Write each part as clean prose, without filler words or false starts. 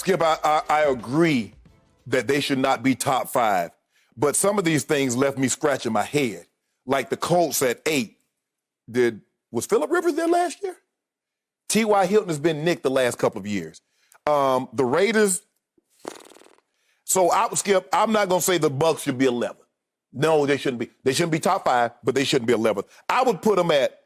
Skip, I agree that they should not be top 5. But some of these things left me scratching my head. Like the Colts at 8. Was Phillip Rivers there last year? T.Y. Hilton has been nicked the last couple of years. The Raiders. So Skip, I'm not going to say the Bucs should be 11. No, they shouldn't be. They shouldn't be top 5, but they shouldn't be 11. I put them at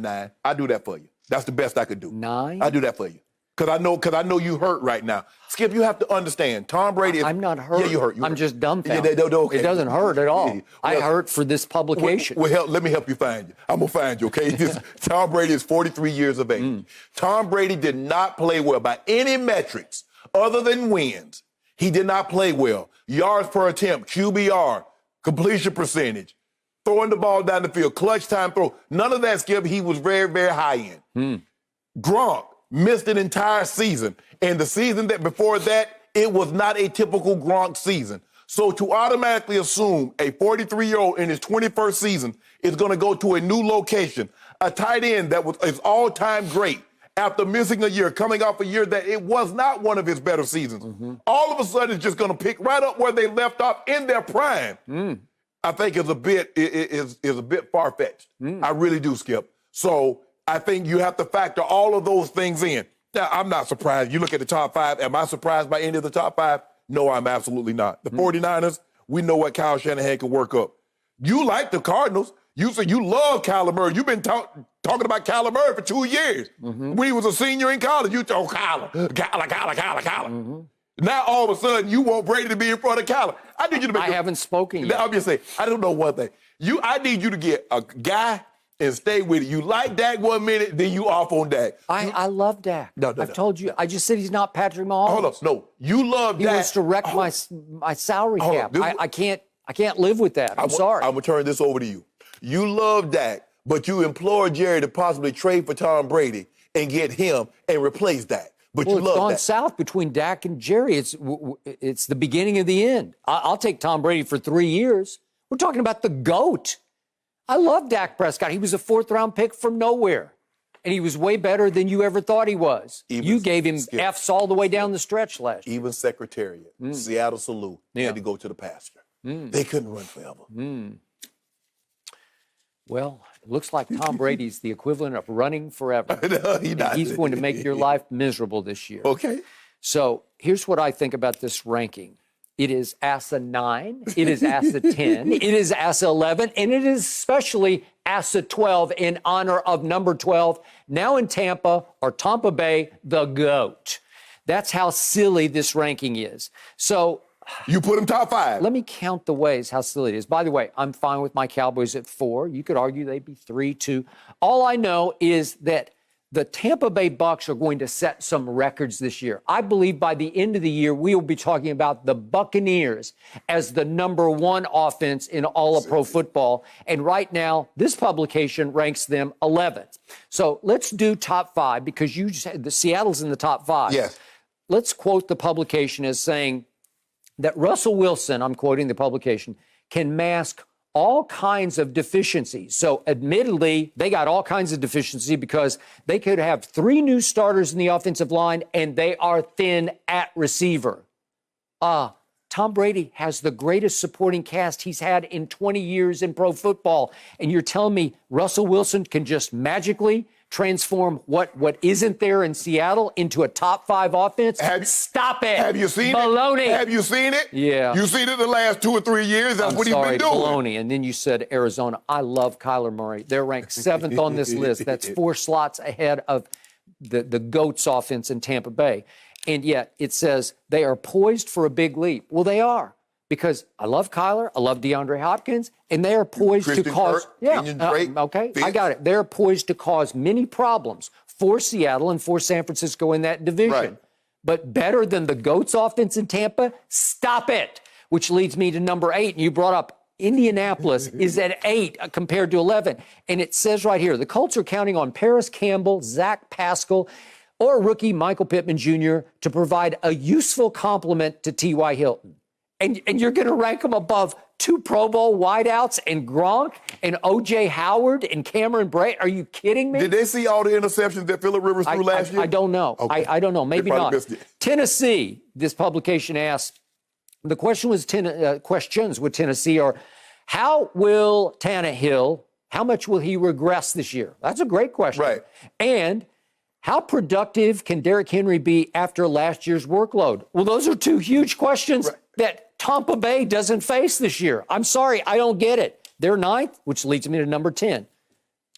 9. I do that for you. That's the best I could do. 9? I do that for you. Because I know you hurt right now. Skip, you have to understand, Tom Brady. I'm not hurt. Yeah, you hurt. I'm just dumbfounded. Okay. It doesn't hurt at all. Well, I hurt for this publication. Well, let me help you find you. I'm going to find you, okay? Tom Brady is 43 years of age. Tom Brady did not play well by any metrics other than wins. He did not play well. Yards per attempt, QBR, completion percentage, throwing the ball down the field, clutch time throw. None of that, Skip, he was very, very high in. Gronk missed an entire season. And the season that before that, it was not a typical Gronk season. So to automatically assume a 43-year-old in his 21st season is going to go to a new location, a tight end that was his all-time great, after missing a year, coming off a year that it was not one of his better seasons, all of a sudden it's just going to pick right up where they left off in their prime. I think is a bit far-fetched. I really do, Skip. So I think you have to factor all of those things in. Now, I'm not surprised. You look at the top 5. Am I surprised by any of the top 5? No, I'm absolutely not. The 49ers, we know what Kyle Shanahan can work up. You like the Cardinals. You say you love Kyler Murray. You've been talking about Kyler Murray for 2 years. When he was a senior in college, you thought, Kyler. Now, all of a sudden, you want Brady to be in front of Kyler. I need you to make I haven't spoken yet. I'm just saying, I don't know one thing. I need you to get a guy and stay with it. You like Dak 1 minute, then you off on Dak. I love Dak. I've told you. I just said he's not Patrick Mahomes. Hold up. No, you love Dak. He wants to wreck my salary cap. I can't live with that. I'm sorry. I'm going to turn this over to you. You love Dak, but you implore Jerry to possibly trade for Tom Brady and get him and replace Dak. But you love it's gone Dak. south between Dak and Jerry. It's the beginning of the end. I'll take Tom Brady for 3 years. We're talking about the GOAT. I love Dak Prescott. He was a 4th-round pick from nowhere, and he was way better than you ever thought he was. You gave him Fs all the way down the stretch last year. Even Secretariat, Seattle Salute, had to go to the pastor. They couldn't run forever. Well, it looks like Tom Brady's the equivalent of running forever. No, he's going to make your life miserable this year. Okay. So here's what I think about this ranking. It is asinine, it is ASA-10, it is ASA-11, and it is especially ASA-12 in honor of number 12, now in Tampa, or Tampa Bay, the GOAT. That's how silly this ranking is. So you put them top 5. Let me count the ways how silly it is. By the way, I'm fine with my Cowboys at 4. You could argue they'd be 3, 2. All I know is that the Tampa Bay Bucs are going to set some records this year. I believe by the end of the year, we will be talking about the Buccaneers as the number 1 offense in all of pro football. And right now, this publication ranks them 11th. So let's do top 5 because you said the Seattle's in the top 5. Yes. Let's quote the publication as saying that Russell Wilson, I'm quoting the publication, can mask all kinds of deficiencies. So admittedly, they got all kinds of deficiency because they could have 3 new starters in the offensive line and they are thin at receiver. Tom Brady has the greatest supporting cast he's had in 20 years in pro football. And you're telling me Russell Wilson can just magically transform what isn't there in Seattle into a top 5 offense? Stop it. Have you seen baloney. it? Have you seen it? Yeah. You've seen it the last 2 or 3 years. That's what he's been doing. Baloney. And then you said Arizona. I love Kyler Murray. They're ranked 7th on this list. That's 4 slots ahead of the GOAT's offense in Tampa Bay. And yet it says they are poised for a big leap. Well, they are. Because I love Kyler, I love DeAndre Hopkins, and they are poised to cause... Drake, I got it. They're poised to cause many problems for Seattle and for San Francisco in that division. Right. But better than the GOAT's offense in Tampa? Stop it! Which leads me to number 8, and you brought up Indianapolis is at 8 compared to 11. And it says right here, the Colts are counting on Paris Campbell, Zach Pascal, or rookie Michael Pittman Jr. to provide a useful complement to T.Y. Hilton. And you're going to rank them above 2 Pro Bowl wideouts and Gronk and O.J. Howard and Cameron Brate. Are you kidding me? Did they see all the interceptions that Phillip Rivers threw last year? I don't know. Okay. I don't know. Maybe not. Tennessee, this publication asked, the question was questions with Tennessee are, how will Tannehill, how much will he regress this year? That's a great question. Right. And how productive can Derrick Henry be after last year's workload? Well, those are 2 huge questions that Tampa Bay doesn't face this year. I'm sorry, I don't get it. They're 9th, which leads me to number 10,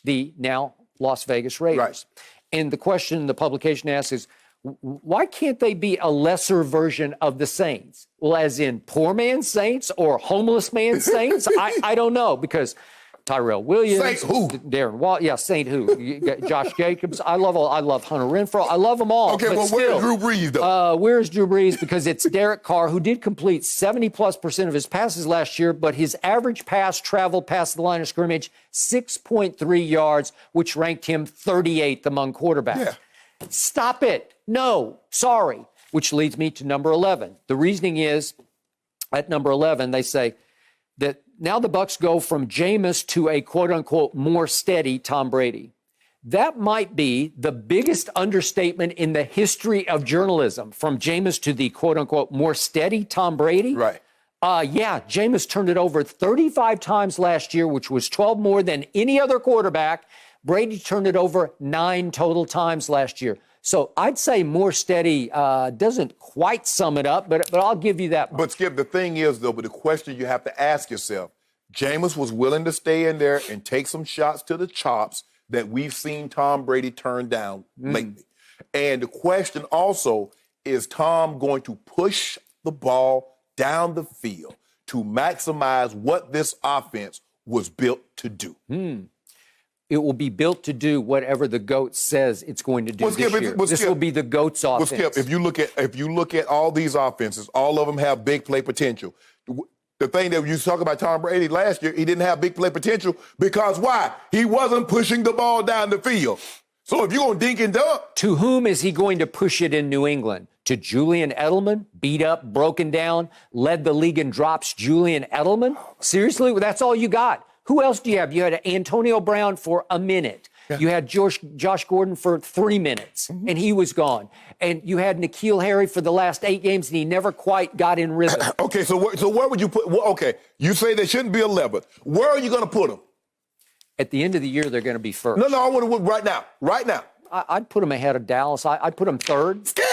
the now Las Vegas Raiders. Right. And the question the publication asks is, why can't they be a lesser version of the Saints? Well, as in poor man's Saints or homeless man's Saints? I don't know, because Tyrell Williams, Saint who? Darren Wall, Saint who? You got Josh Jacobs. I love Hunter Renfrow. I love them all. Okay, but well, still, where's Drew Brees, though? Where's Drew Brees? Because it's Derek Carr, who did complete 70+% of his passes last year, but his average pass traveled past the line of scrimmage 6.3 yards, which ranked him 38th among quarterbacks. Yeah. Stop it. No, sorry. Which leads me to number 11. The reasoning is, at number 11, they say that now the Bucs go from Jameis to a quote-unquote more steady Tom Brady. That might be the biggest understatement in the history of journalism, from Jameis to the quote-unquote more steady Tom Brady. Right. Jameis turned it over 35 times last year, which was 12 more than any other quarterback. Brady turned it over 9 total times last year. So I'd say more steady doesn't quite sum it up, but I'll give you that. But, Skip, the thing is, though, but the question you have to ask yourself, Jameis was willing to stay in there and take some shots to the chops that we've seen Tom Brady turn down lately. And the question also, is Tom going to push the ball down the field to maximize what this offense was built to do? It will be built to do whatever the GOAT says it's going to do this year. This will be the GOAT's offense. Skip, if you look at all these offenses, all of them have big play potential. The thing that you talk about Tom Brady last year, he didn't have big play potential because why? He wasn't pushing the ball down the field. So if you're going to dink and dunk. To whom is he going to push it in New England? To Julian Edelman, beat up, broken down, led the league in drops, Julian Edelman? Seriously? That's all you got. Who else do you have? You had Antonio Brown for a minute. Yeah. You had Josh Gordon for 3 minutes, and he was gone. And you had N'Keal Harry for the last 8 games, and he never quite got in rhythm. Okay, so where would you put? Okay, you say they shouldn't be 11th. Where are you going to put them? At the end of the year, they're going to be first. No, I want to right now. Right now. I'd put them ahead of Dallas. I'd put them third. Skip!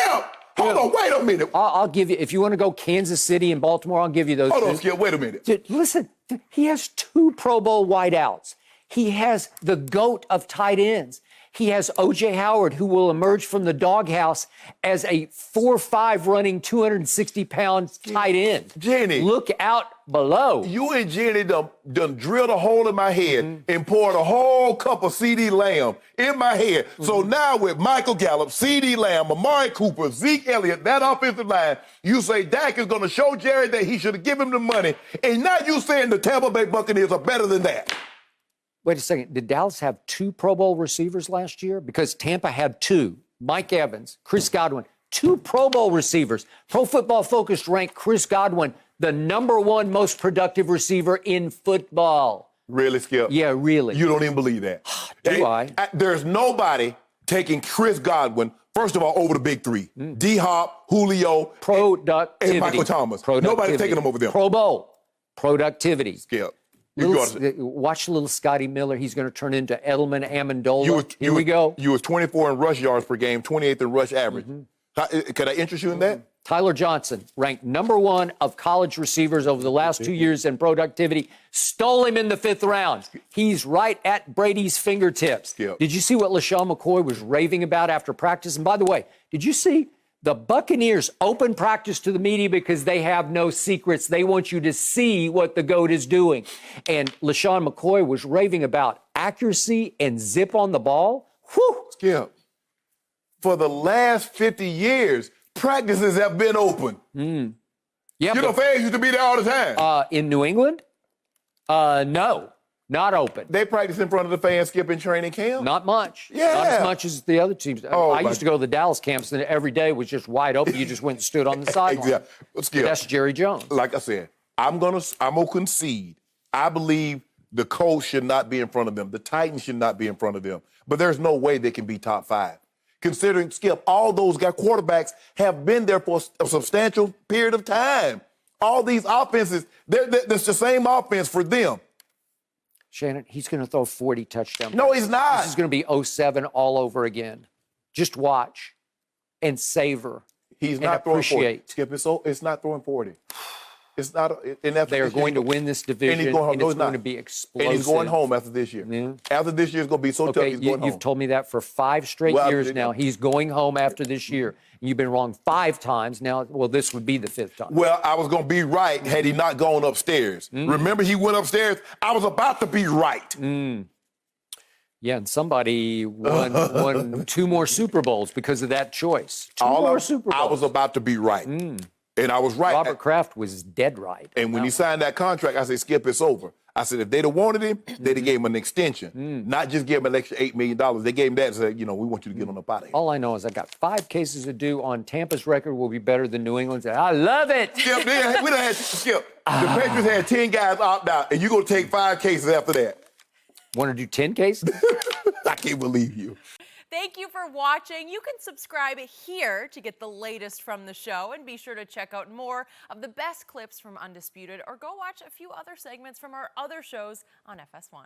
Hold on, wait a minute. I'll give you, if you want to go Kansas City and Baltimore, I'll give you those. Hold on, Skip, wait a minute. Dude, listen, he has 2 Pro Bowl wideouts. He has the GOAT of tight ends. He has O.J. Howard, who will emerge from the doghouse as a 4'5" running 260-pound tight end. Jenny. Look out below. You and Jenny done drilled a hole in my head and poured a whole cup of C.D. Lamb in my head. So now with Michael Gallup, C.D. Lamb, Amari Cooper, Zeke Elliott, that offensive line, you say Dak is going to show Jerry that he should have given him the money. And now you saying the Tampa Bay Buccaneers are better than that. Wait a second. Did Dallas have 2 Pro Bowl receivers last year? Because Tampa had 2. Mike Evans, Chris Godwin, 2 Pro Bowl receivers. Pro Football Focus ranked Chris Godwin the #1 most productive receiver in football. Really, Skip? Yeah, really. You don't even believe that. Do I? There's nobody taking Chris Godwin, first of all, over the big 3. D-Hop, Julio, productivity. And Michael Thomas. Nobody's taking them over them. Pro Bowl. Productivity. Skip. Watch little Scotty Miller. He's going to turn into Edelman Amendola. Here we go. You was 24 in rush yards per game, 28th in rush average. Could I interest you in that? Tyler Johnson, ranked #1 of college receivers over the last 2 years in productivity, stole him in the 5th round. He's right at Brady's fingertips. Yep. Did you see what LaShawn McCoy was raving about after practice? And by the way, did you see the Buccaneers open practice to the media because they have no secrets? They want you to see what the GOAT is doing. And LaShawn McCoy was raving about accuracy and zip on the ball. Whew. Skip. For the last 50 years, practices have been open. Yeah, you know, fans used to be there all the time. In New England? No, not open. They practice in front of the fans, Skip, in training camp? Not much. Yeah. Not as much as the other teams. I used to go to the Dallas camps, and every day was just wide open. You just went and stood on the sideline. Exactly. Skip. That's Jerry Jones. Like I said, I'm gonna concede. I believe the Colts should not be in front of them. The Titans should not be in front of them. But there's no way they can be top 5. Considering, Skip, all those guys, quarterbacks have been there for a substantial period of time. All these offenses, it's the same offense for them. Shannon, he's going to throw 40 touchdowns. No, he's not. This is going to be 07 all over again. Just watch and savor. He's and not throwing 40. appreciate. Skip, it's not throwing 40. It's not. They are going to win this division, and it's going to be explosive. And he's going home after this year. Yeah. After this year, it's going to be so tough, he's going home. You've told me that for 5 straight years now. He's going home after this year. You've been wrong 5 times now. Well, this would be the 5th time. Well, I was going to be right had he not gone upstairs. Remember, he went upstairs? I was about to be right. Yeah, and somebody won 2 more Super Bowls because of that choice. 2 more Super Bowls. I was about to be right. And I was right. Robert Kraft was dead right. And when he signed that contract, I said, Skip, it's over. I said, if they'd have wanted him, they'd have gave him an extension. Not just give him an extra $8 million. They gave him that and said, we want you to get on up out of here. All I know is I got 5 cases of due on Tampa's record will be better than New England's. I love it. Skip, we done had, Skip, the Patriots had 10 guys opt out, and you're going to take 5 cases after that. Want to do 10 cases? I can't believe you. Thank you for watching. You can subscribe here to get the latest from the show, and be sure to check out more of the best clips from Undisputed, or go watch a few other segments from our other shows on FS1.